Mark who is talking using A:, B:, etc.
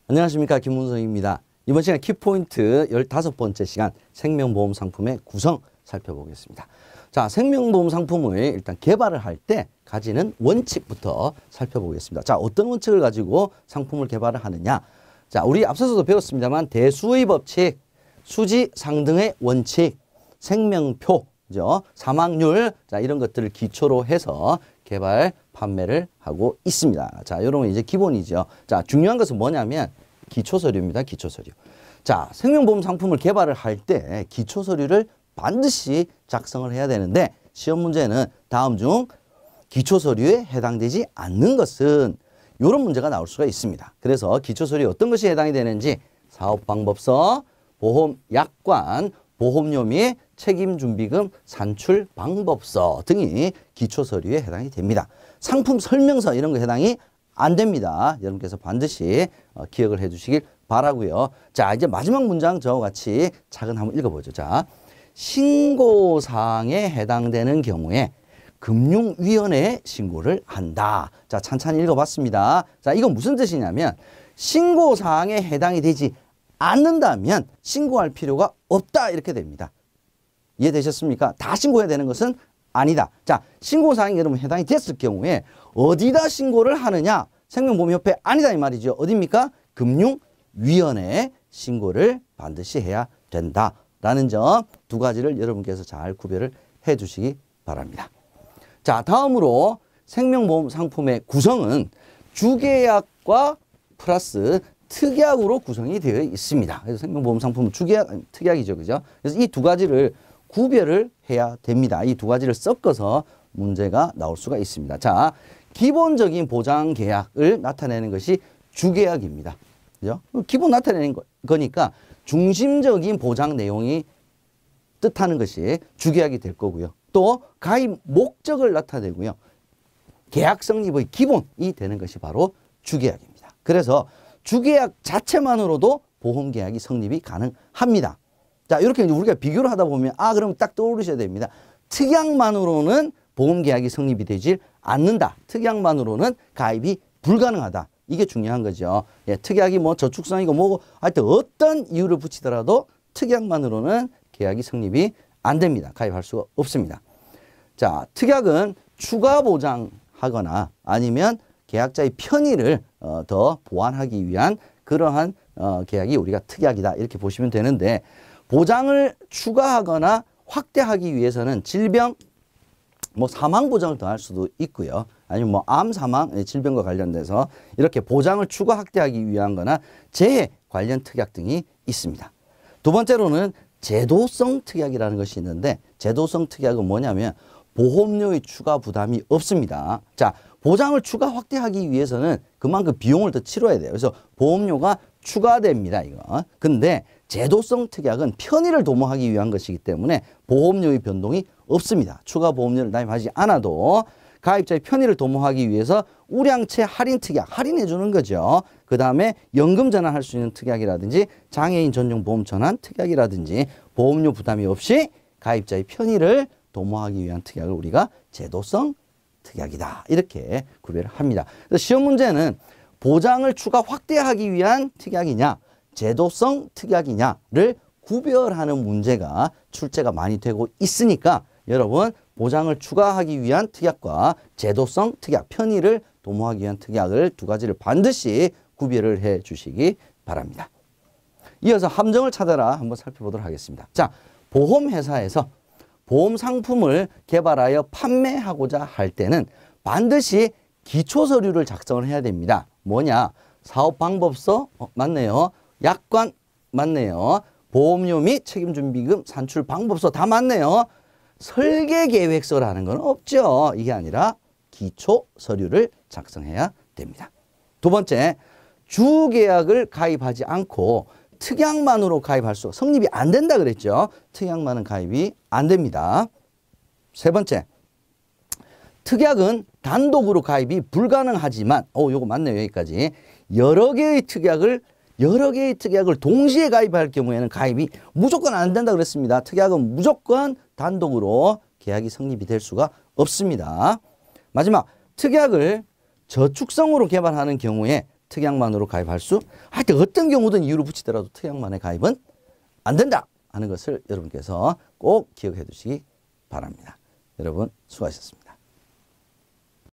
A: 안녕하십니까, 김문성입니다. 이번 시간 키포인트 15번째 시간 생명보험 상품의 구성 살펴보겠습니다. 자, 생명보험 상품을 일단 개발을 할 때 가지는 원칙부터 살펴보겠습니다. 자, 어떤 원칙을 가지고 상품을 개발을 하느냐. 자, 우리 앞서서도 배웠습니다만 대수의 법칙, 수지 상등의 원칙, 생명표, 그죠? 사망률, 자, 이런 것들을 기초로 해서 개발, 판매를 하고 있습니다. 자, 이런 건 이제 기본이죠. 자, 중요한 것은 뭐냐면 기초서류입니다. 기초서류. 자, 생명보험 상품을 개발을 할 때 기초서류를 반드시 작성을 해야 되는데 시험 문제는 다음 중 기초서류에 해당되지 않는 것은 이런 문제가 나올 수가 있습니다. 그래서 기초서류에 어떤 것이 해당이 되는지 사업방법서, 보험약관, 보험료 및 책임준비금 산출방법서 등이 기초서류에 해당이 됩니다. 상품 설명서 이런 거 해당이 안 됩니다. 여러분께서 반드시 기억을 해 주시길 바라고요. 자, 이제 마지막 문장 저와 같이 작은 한번 읽어보죠. 자, 신고사항에 해당되는 경우에 금융위원회에 신고를 한다. 자, 찬찬히 읽어봤습니다. 자, 이건 무슨 뜻이냐면 신고사항에 해당이 되지 않는다면 신고할 필요가 없다 이렇게 됩니다. 이해되셨습니까? 다 신고해야 되는 것은 아니다. 자, 신고사항이 여러분 해당이 됐을 경우에 어디다 신고를 하느냐? 생명보험협회 아니다 이 말이죠. 어디입니까? 금융위원회에 신고를 반드시 해야 된다라는 점 두 가지를 여러분께서 잘 구별을 해 주시기 바랍니다. 자, 다음으로 생명보험 상품의 구성은 주계약과 플러스 특약으로 구성이 되어 있습니다. 그래서 생명보험 상품은 주계약, 특약이죠. 그죠? 그래서 이 두 가지를 구별을 해야 됩니다. 이 두 가지를 섞어서 문제가 나올 수가 있습니다. 자, 기본적인 보장 계약을 나타내는 것이 주계약입니다. 그죠? 기본 나타내는 거니까 중심적인 보장 내용이 뜻하는 것이 주계약이 될 거고요. 또 가입 목적을 나타내고요. 계약 성립의 기본이 되는 것이 바로 주계약입니다. 그래서 주계약 자체만으로도 보험계약이 성립이 가능합니다. 자, 이렇게 우리가 비교를 하다 보면 그럼 딱 떠오르셔야 됩니다. 특약만으로는 보험계약이 성립이 되질 않는다. 특약만으로는 가입이 불가능하다. 이게 중요한 거죠. 예, 특약이 뭐 저축성이고 뭐고 하여튼 어떤 이유를 붙이더라도 특약만으로는 계약이 성립이 안 됩니다. 가입할 수가 없습니다. 자, 특약은 추가 보장하거나 아니면 계약자의 편의를 더 보완하기 위한 그러한 계약이 우리가 특약이다. 이렇게 보시면 되는데 보장을 추가하거나 확대하기 위해서는 질병, 뭐 사망 보장을 더할 수도 있고요. 아니면 뭐 암 사망, 질병과 관련돼서 이렇게 보장을 추가 확대하기 위한 거나 재해 관련 특약 등이 있습니다. 두 번째로는 제도성 특약이라는 것이 있는데 제도성 특약은 뭐냐면 보험료의 추가 부담이 없습니다. 자, 보장을 추가 확대하기 위해서는 그만큼 비용을 더 치러야 돼요. 그래서 보험료가 추가됩니다, 이거. 근데 제도성 특약은 편의를 도모하기 위한 것이기 때문에 보험료의 변동이 없습니다. 추가 보험료를 납입하지 않아도 가입자의 편의를 도모하기 위해서 우량채 할인 특약, 할인해 주는 거죠. 그 다음에 연금 전환할 수 있는 특약이라든지 장애인 전용 보험 전환 특약이라든지 보험료 부담이 없이 가입자의 편의를 도모하기 위한 특약을 우리가 제도성 특약이다. 이렇게 구별을 합니다. 그래서 시험 문제는 보장을 추가 확대하기 위한 특약이냐, 제도성 특약이냐를 구별하는 문제가 출제가 많이 되고 있으니까 여러분 보장을 추가하기 위한 특약과 제도성 특약, 편의를 도모하기 위한 특약을 두 가지를 반드시 구별을 해 주시기 바랍니다. 이어서 함정을 찾아라 한번 살펴보도록 하겠습니다. 자, 보험회사에서 보험 상품을 개발하여 판매하고자 할 때는 반드시 기초서류를 작성을 해야 됩니다. 뭐냐? 사업방법서 맞네요. 약관 맞네요. 보험료 및 책임준비금 산출방법서 다 맞네요. 설계계획서라는 건 없죠. 이게 아니라 기초서류를 작성해야 됩니다. 두 번째, 주계약을 가입하지 않고 특약만으로 가입할 수 성립이 안 된다 그랬죠. 특약만은 가입이 안 됩니다. 세 번째, 특약은 단독으로 가입이 불가능하지만 요거 맞네요. 여기까지. 여러 개의 특약을 동시에 가입할 경우에는 가입이 무조건 안 된다 그랬습니다. 특약은 무조건 단독으로 계약이 성립이 될 수가 없습니다. 마지막, 특약을 저축성으로 개발하는 경우에 특약만으로 가입할 수, 하여튼 어떤 경우든 이유를 붙이더라도 특약만에 가입은 안 된다 하는 것을 여러분께서 꼭 기억해 두시기 바랍니다. 여러분 수고하셨습니다.